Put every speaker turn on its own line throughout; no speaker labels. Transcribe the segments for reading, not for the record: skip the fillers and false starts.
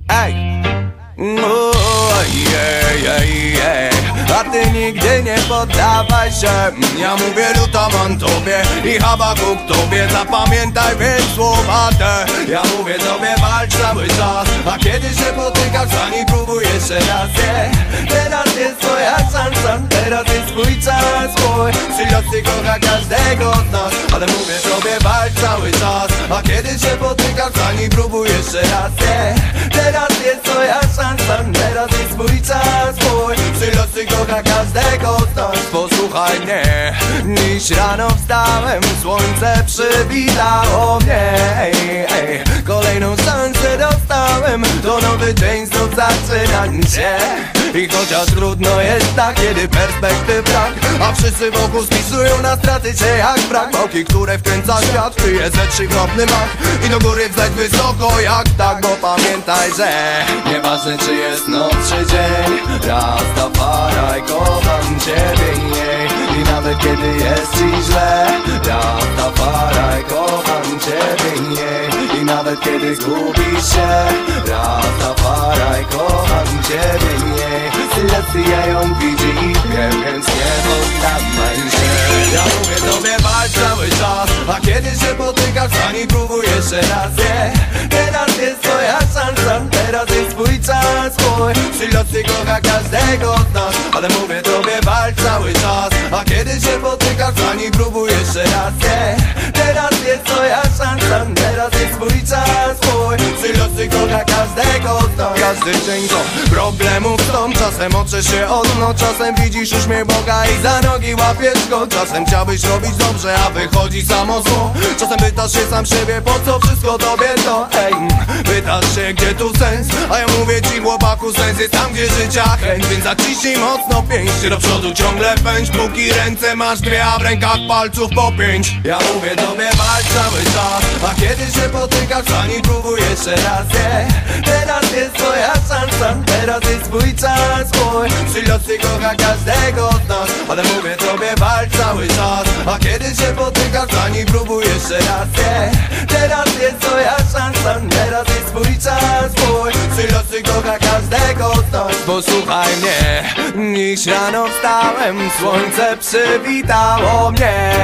Ej! A ty nigdy nie poddawaj się. Ja mówię Lutaman tobie i Habakuk tobie. Zapamiętaj więc słowa te. Ja mówię tobie walcz cały czas, a kiedy się potykasz, zanim próbuj jeszcze raz, yeah. Teraz jest twoja szansa, teraz jest twój czas, mój Przylosy kocha każdego z nas, ale mówię tobie walcz cały czas, a kiedy się potykasz, zanim próbuj jeszcze raz, yeah. Teraz jest twoja szansa, teraz jest twój czas, mój Przylosy kocha każdego z nas. Posłuchaj mnie, dziś rano wstałem, słońce przywitało mnie, kolejną szansę dostałem, to nowy dzień znów zaczyna się. I chociaż trudno jest tak, kiedy perspektyw brak, a wszyscy wokół spisują na straty cię jak brak. Boki, które wkręca świat, kryje ze trzykrotny mach i do góry wzleć wysoko jak tak. Bo pamiętaj, że nieważne czy jest noc czy dzień, Rastafari kocham ciebie, i nawet kiedy jest ci źle, Rastafari kocham ciebie, i nawet kiedy zgubisz się, Rastafari kocham ciebie, Selassie ją widzi i wie, więc nie poddawaj się. Ja mówię tobie walcz cały czas, a kiedy się potykasz, zanim próbuj jeszcze raz, yeah. Teraz jest twoja szansa, teraz jest twój czas, mój Selassie kocha każdego z nas, ale mówię tobie walcz cały czas, a kiedy się potykasz, zanim próbuj jeszcze raz, yeah. Teraz jest twoja szansa, teraz jest twój czas, mój Selassie kocha każdego z nas. Każdy dzień to problemów stąd, czasem otrzesz się od dno, czasem widzisz uśmiech Boga i za nogi łapiesz go. Czasem chciałbyś robić dobrze, a wychodzi samo zło. Czasem pytasz się sam siebie, po co wszystko tobie to, ej. Pytasz się, gdzie tu sens, a ja mówię ci chłopaku, sens jest tam, gdzie życia chęć. Więc zaciśnij mocno pięść, do przodu ciągle pędź, póki ręce masz dwie, a w rękach palców po pięć. Ja mówię tobie walcz cały czas, a kiedy się potykasz, zanim próbuj jeszcze raz, yeah. Teraz jest twoja szansa, teraz jest twój czas, mój Selassie kocha każdego z nas, ale mówię tobie walcz cały czas, a kiedy się potykasz, zanim próbuj jeszcze raz, yeah. Teraz jest twoja szansa, teraz jest twój czas, mój Selassie kocha każdego z nas. Posłuchaj mnie, dziś rano wstałem, słońce przywitało mnie,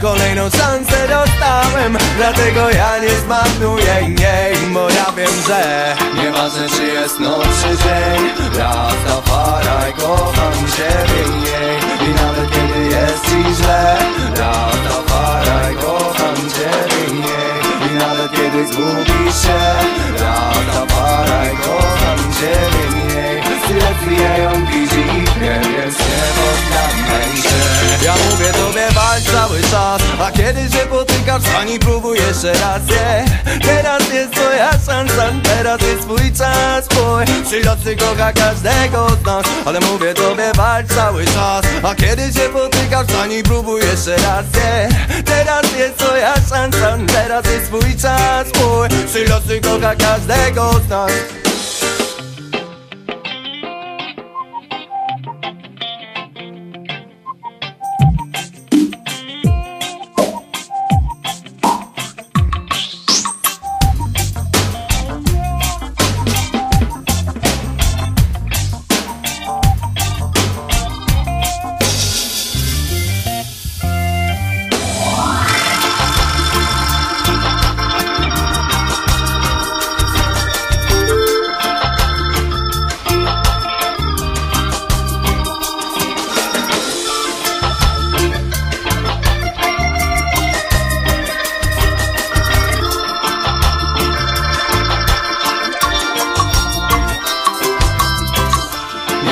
kolejną szansę dostałem, dlatego ja nie zmarnuję jej, bo ja wiem, że nieważne czy jest noc czy dzień, Rastafari kocham ciebie, i nawet kiedy jest ci źle, Rastafari kocham ciebie, i nawet kiedy zgubisz się, Rastafari kocham ciebie, Selassie ją widzi i wie, więc nie poddawaj się. Ja mówię tobie walcz cały czas, a kiedy się potykasz, zanim próbuj jeszcze raz, yeah. Teraz jest twoja szansa, teraz jest twój czas, mój Selassie kocha każdego z nas, ale mówię tobie walcz cały czas, a kiedy się potykasz, zanim próbuj jeszcze raz, yeah. Teraz jest twoja szansa, teraz jest twój czas, mój Selassie kocha każdego z nas.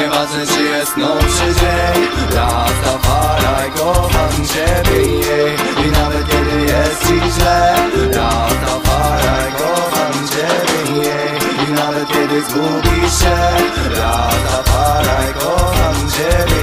Nieważne czy jest noc czy dzień, Rastafari kocham ciebie, i nawet kiedy jest ci źle, Rastafari kocham ciebie, i nawet kiedy zgubisz się, Rastafari kocham ciebie.